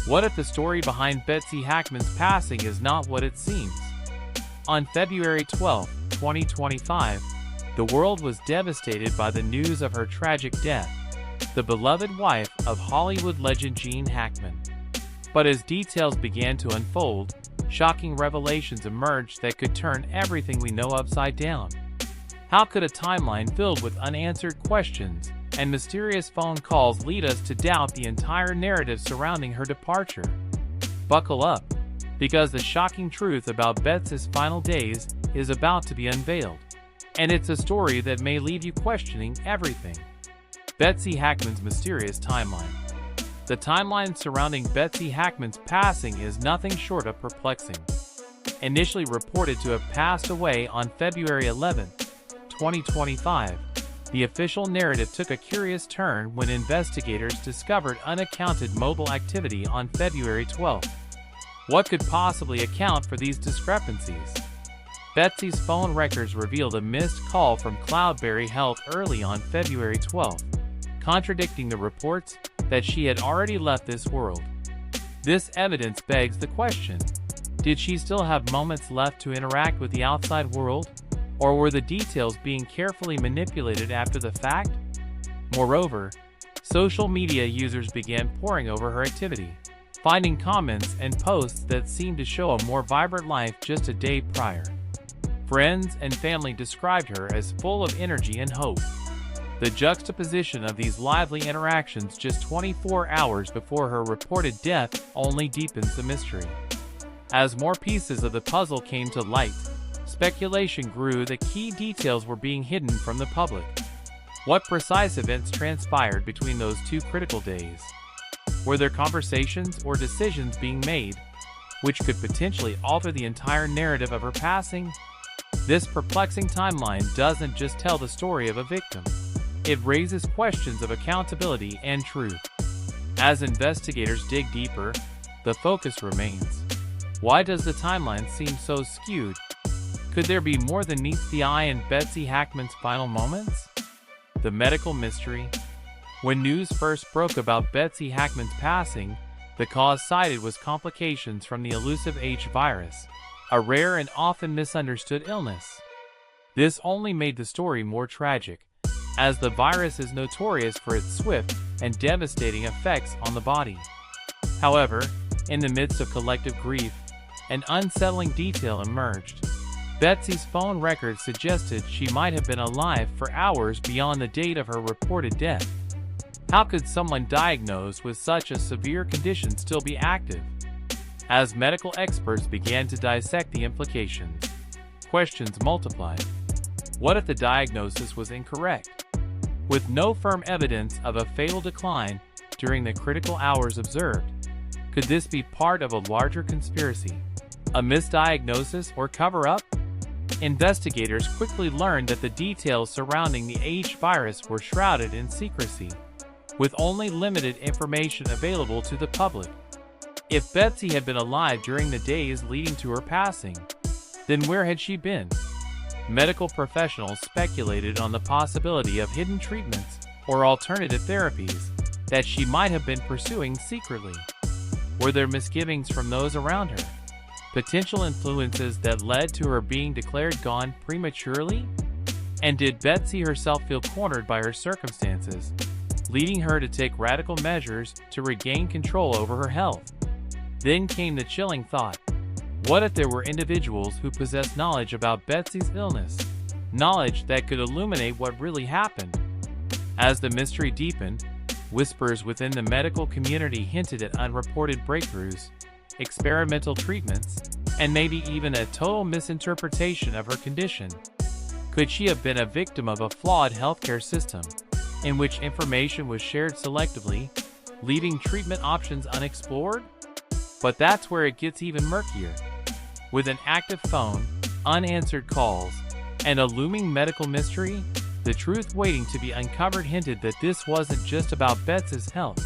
What if the story behind Betsy Hackman's passing is not what it seems? On February 12, 2025, the world was devastated by the news of her tragic death, the beloved wife of Hollywood legend Jean Hackman. But as details began to unfold, shocking revelations emerged that could turn everything we know upside down. How could a timeline filled with unanswered questions and mysterious phone calls lead us to doubt the entire narrative surrounding her departure? Buckle up, because the shocking truth about Betsy's final days is about to be unveiled. And it's a story that may leave you questioning everything. Betsy Hackman's mysterious timeline. The timeline surrounding Betsy Hackman's passing is nothing short of perplexing. Initially reported to have passed away on February 11, 2025, the official narrative took a curious turn when investigators discovered unaccounted mobile activity on February 12. What could possibly account for these discrepancies? Betsy's phone records revealed a missed call from Cloudberry Health early on February 12, contradicting the reports that she had already left this world. This evidence begs the question: did she still have moments left to interact with the outside world? Or were the details being carefully manipulated after the fact? Moreover, social media users began poring over her activity, finding comments and posts that seemed to show a more vibrant life just a day prior. Friends and family described her as full of energy and hope. The juxtaposition of these lively interactions just 24 hours before her reported death only deepens the mystery. As more pieces of the puzzle came to light, speculation grew that key details were being hidden from the public. What precise events transpired between those two critical days? Were there conversations or decisions being made which could potentially alter the entire narrative of her passing? This perplexing timeline doesn't just tell the story of a victim. It raises questions of accountability and truth. As investigators dig deeper, the focus remains. Why does the timeline seem so skewed? Could there be more than meets the eye in Betsy Hackman's final moments? The medical mystery. When news first broke about Betsy Hackman's passing, the cause cited was complications from the elusive H virus, a rare and often misunderstood illness. This only made the story more tragic, as the virus is notorious for its swift and devastating effects on the body. However, in the midst of collective grief, an unsettling detail emerged. Betsy's phone records suggested she might have been alive for hours beyond the date of her reported death. How could someone diagnosed with such a severe condition still be active? As medical experts began to dissect the implications, questions multiplied. What if the diagnosis was incorrect? With no firm evidence of a fatal decline during the critical hours observed, could this be part of a larger conspiracy? A misdiagnosis or cover-up? Investigators quickly learned that the details surrounding the H virus were shrouded in secrecy, with only limited information available to the public. If Betsy had been alive during the days leading to her passing, then where had she been? Medical professionals speculated on the possibility of hidden treatments or alternative therapies that she might have been pursuing secretly. Were there misgivings from those around her? Potential influences that led to her being declared gone prematurely? And did Betsy herself feel cornered by her circumstances, leading her to take radical measures to regain control over her health? Then came the chilling thought: what if there were individuals who possessed knowledge about Betsy's illness, knowledge that could illuminate what really happened? As the mystery deepened, whispers within the medical community hinted at unreported breakthroughs, experimental treatments, and maybe even a total misinterpretation of her condition. Could she have been a victim of a flawed healthcare system, in which information was shared selectively, leaving treatment options unexplored? But that's where it gets even murkier. With an active phone, unanswered calls, and a looming medical mystery, the truth waiting to be uncovered hinted that this wasn't just about Betsy's health.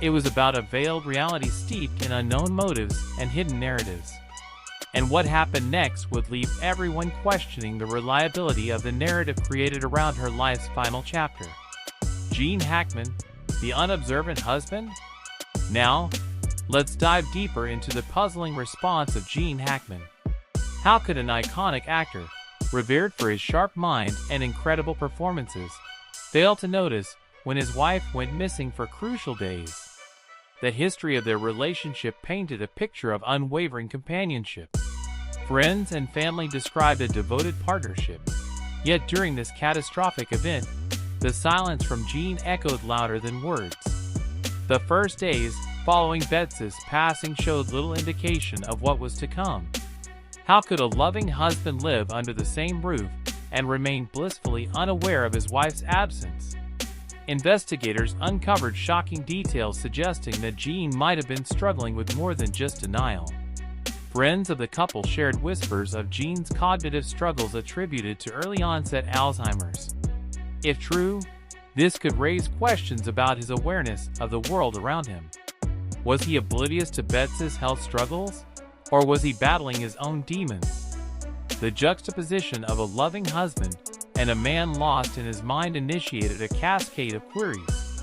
It was about a veiled reality steeped in unknown motives and hidden narratives. And what happened next would leave everyone questioning the reliability of the narrative created around her life's final chapter. Jean Hackman, the unobservant husband? Now, Let's dive deeper into the puzzling response of Jean Hackman. How could an iconic actor, revered for his sharp mind and incredible performances, fail to notice when his wife went missing for crucial days? The history of their relationship painted a picture of unwavering companionship. Friends and family described a devoted partnership. Yet during this catastrophic event, the silence from Jean echoed louder than words. The first days following Betsy's passing showed little indication of what was to come. How could a loving husband live under the same roof and remain blissfully unaware of his wife's absence? Investigators uncovered shocking details suggesting that Jean might have been struggling with more than just denial. Friends of the couple shared whispers of Jean's cognitive struggles attributed to early-onset Alzheimer's. If true, this could raise questions about his awareness of the world around him. Was he oblivious to Betsy's health struggles, or was he battling his own demons? The juxtaposition of a loving husband and a man lost in his mind initiated a cascade of queries.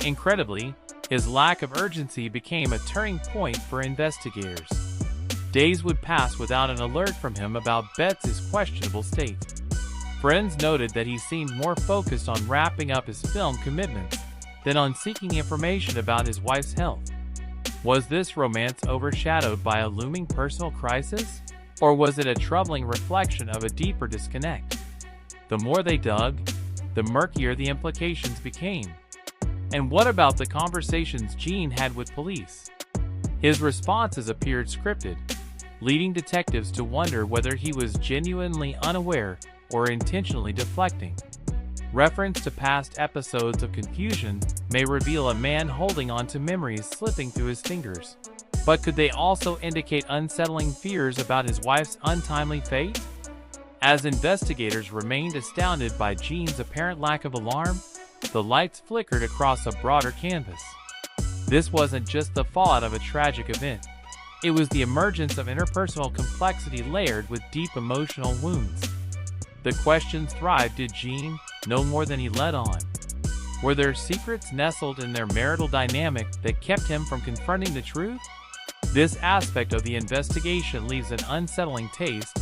Incredibly, his lack of urgency became a turning point for investigators. Days would pass without an alert from him about Betsy's questionable state. Friends noted that he seemed more focused on wrapping up his film commitments than on seeking information about his wife's health. Was this romance overshadowed by a looming personal crisis, or was it a troubling reflection of a deeper disconnect? The more they dug, the murkier the implications became. And what about the conversations Jean had with police? His responses appeared scripted, leading detectives to wonder whether he was genuinely unaware or intentionally deflecting. Reference to past episodes of confusion may reveal a man holding on to memories slipping through his fingers. But could they also indicate unsettling fears about his wife's untimely fate? As investigators remained astounded by Jean's apparent lack of alarm, the lights flickered across a broader canvas. This wasn't just the fallout of a tragic event. It was the emergence of interpersonal complexity layered with deep emotional wounds. The questions thrived: did Jean know more than he let on? Were there secrets nestled in their marital dynamic that kept him from confronting the truth? This aspect of the investigation leaves an unsettling taste,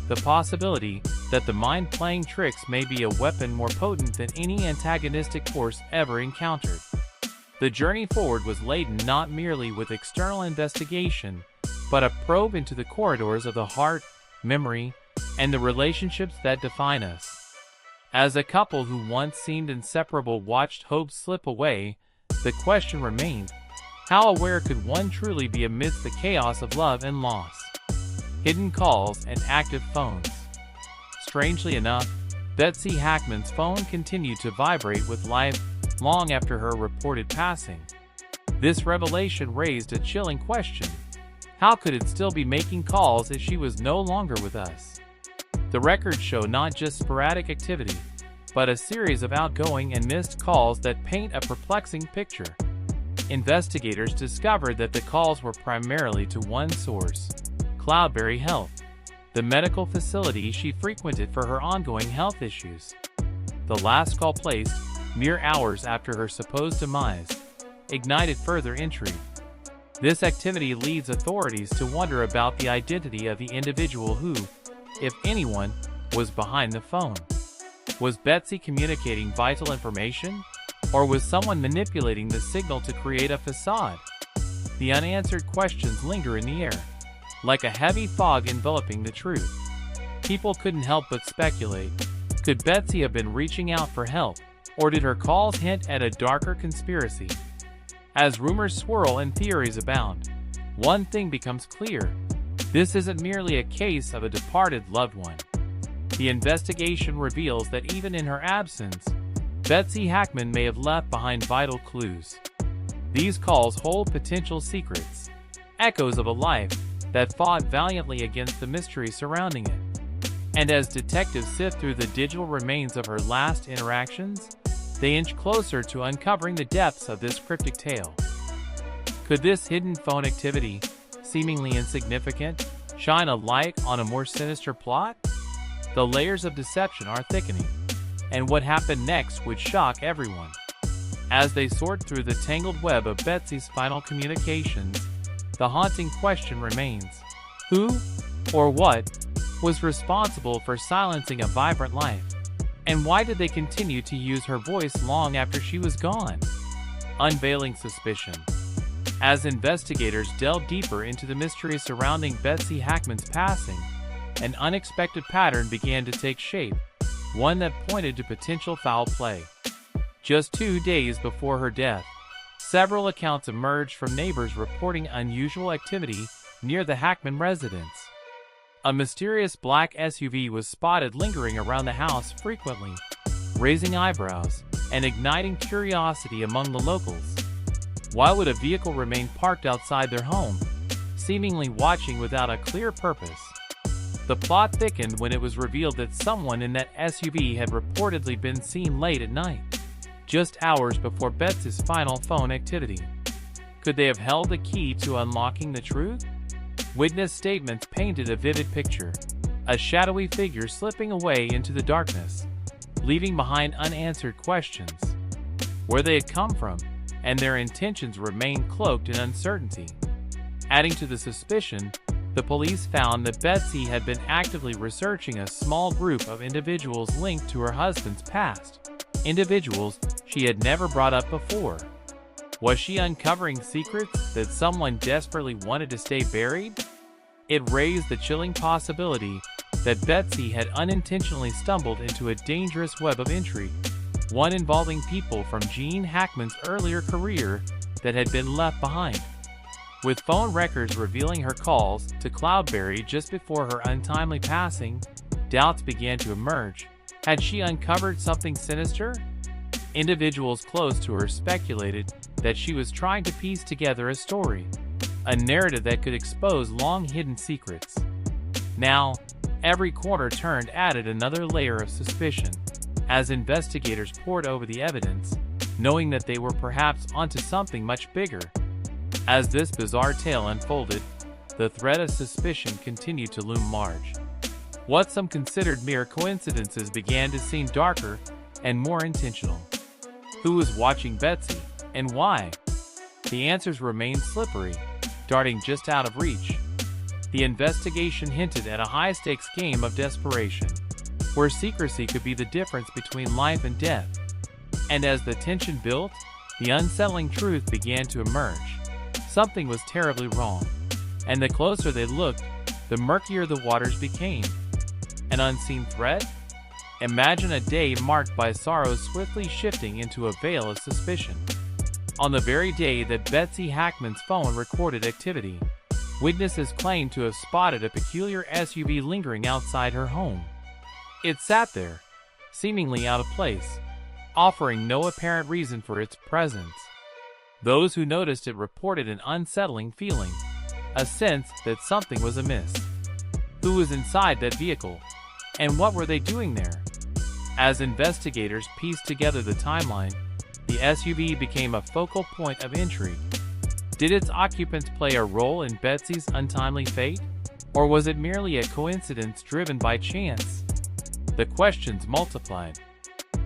the possibility that the mind playing tricks may be a weapon more potent than any antagonistic force ever encountered. The journey forward was laden not merely with external investigation, but a probe into the corridors of the heart, memory, and the relationships that define us. As a couple who once seemed inseparable watched hope slip away, the question remained: how aware could one truly be amidst the chaos of love and loss? Hidden calls and active phones. Strangely enough, Betsy Hackman's phone continued to vibrate with life long after her reported passing. This revelation raised a chilling question: how could it still be making calls if she was no longer with us? The records show not just sporadic activity, but a series of outgoing and missed calls that paint a perplexing picture. Investigators discovered that the calls were primarily to one source: Cloudberry Health, the medical facility she frequented for her ongoing health issues. The last call, placed mere hours after her supposed demise, ignited further intrigue. This activity leads authorities to wonder about the identity of the individual who, if anyone, was behind the phone. Was Betsy communicating vital information, or was someone manipulating the signal to create a facade? The unanswered questions linger in the air, like a heavy fog enveloping the truth. People couldn't help but speculate. Could Betsy have been reaching out for help, or did her calls hint at a darker conspiracy? As rumors swirl and theories abound, one thing becomes clear: this isn't merely a case of a departed loved one. The investigation reveals that even in her absence, Betsy Hackman may have left behind vital clues. These calls hold potential secrets, echoes of a life that fought valiantly against the mystery surrounding it. And as detectives sift through the digital remains of her last interactions, they inch closer to uncovering the depths of this cryptic tale. Could this hidden phone activity, seemingly insignificant, shine a light on a more sinister plot? The layers of deception are thickening, and what happened next would shock everyone. As they sort through the tangled web of Betsy's final communications, the haunting question remains: who, or what, was responsible for silencing a vibrant life? And why did they continue to use her voice long after she was gone? Unveiling suspicion. As investigators delved deeper into the mystery surrounding Betsy Hackman's passing, an unexpected pattern began to take shape, one that pointed to potential foul play. Just 2 days before her death, several accounts emerged from neighbors reporting unusual activity near the Hackman residence. A mysterious black SUV was spotted lingering around the house frequently, raising eyebrows and igniting curiosity among the locals. Why would a vehicle remain parked outside their home, seemingly watching without a clear purpose? The plot thickened when it was revealed that someone in that SUV had reportedly been seen late at night, just hours before Betsy's final phone activity. Could they have held the key to unlocking the truth? Witness statements painted a vivid picture: a shadowy figure slipping away into the darkness, leaving behind unanswered questions. Where they had come from, and their intentions remained cloaked in uncertainty. Adding to the suspicion, the police found that Betsy had been actively researching a small group of individuals linked to her husband's past, individuals she had never brought up before. Was she uncovering secrets that someone desperately wanted to stay buried? It raised the chilling possibility that Betsy had unintentionally stumbled into a dangerous web of intrigue, one involving people from Jean Hackman's earlier career that had been left behind. With phone records revealing her calls to Cloudberry just before her untimely passing, doubts began to emerge. Had she uncovered something sinister? Individuals close to her speculated that she was trying to piece together a story, a narrative that could expose long-hidden secrets. Now, every corner turned added another layer of suspicion, as investigators pored over the evidence, knowing that they were perhaps onto something much bigger. As this bizarre tale unfolded, the thread of suspicion continued to loom large. What some considered mere coincidences began to seem darker and more intentional. Who was watching Betsy, and why? The answers remained slippery, darting just out of reach. The investigation hinted at a high-stakes game of desperation, where secrecy could be the difference between life and death. And as the tension built, the unsettling truth began to emerge. Something was terribly wrong, and the closer they looked, the murkier the waters became. An unseen threat? Imagine a day marked by sorrow swiftly shifting into a veil of suspicion. On the very day that Betsy Hackman's phone recorded activity, witnesses claimed to have spotted a peculiar SUV lingering outside her home. It sat there, seemingly out of place, offering no apparent reason for its presence. Those who noticed it reported an unsettling feeling, a sense that something was amiss. Who was inside that vehicle, and what were they doing there? As investigators pieced together the timeline, the SUV became a focal point of intrigue. Did its occupants play a role in Betsy's untimely fate, or was it merely a coincidence driven by chance? The questions multiplied.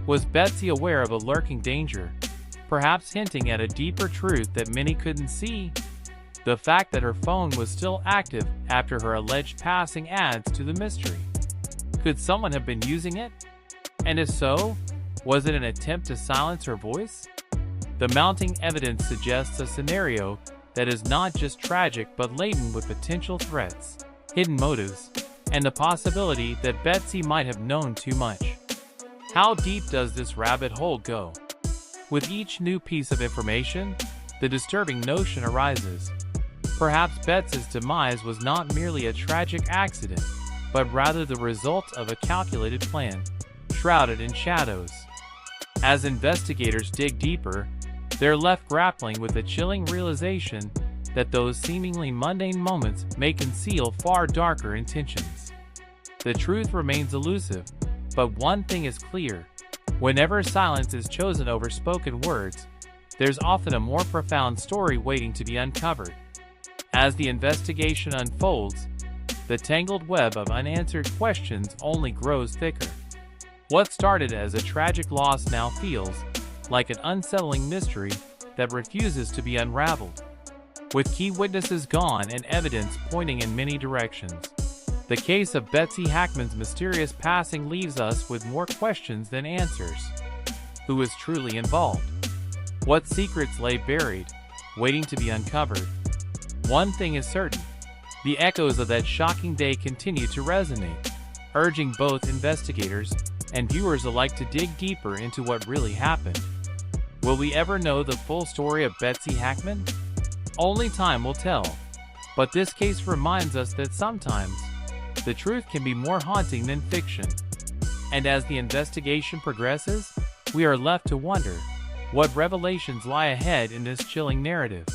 Was Betsy aware of a lurking danger, perhaps hinting at a deeper truth that many couldn't see? The fact that her phone was still active after her alleged passing adds to the mystery. Could someone have been using it? And if so, was it an attempt to silence her voice? The mounting evidence suggests a scenario that is not just tragic but laden with potential threats, hidden motives, and the possibility that Betsy might have known too much. How deep does this rabbit hole go? With each new piece of information, the disturbing notion arises. Perhaps Betsy's demise was not merely a tragic accident, but rather the result of a calculated plan, shrouded in shadows. As investigators dig deeper, they're left grappling with the chilling realization that those seemingly mundane moments may conceal far darker intentions. The truth remains elusive, but one thing is clear: whenever silence is chosen over spoken words, there's often a more profound story waiting to be uncovered. As the investigation unfolds, the tangled web of unanswered questions only grows thicker. What started as a tragic loss now feels like an unsettling mystery that refuses to be unraveled. with key witnesses gone and evidence pointing in many directions. The case of Betsy Hackman's mysterious passing leaves us with more questions than answers. Who is truly involved? What secrets lay buried, waiting to be uncovered? One thing is certain: the echoes of that shocking day continue to resonate, urging both investigators and viewers alike to dig deeper into what really happened. Will we ever know the full story of Betsy Hackman? Only time will tell. But this case reminds us that sometimes the truth can be more haunting than fiction. And as the investigation progresses, we are left to wonder what revelations lie ahead in this chilling narrative.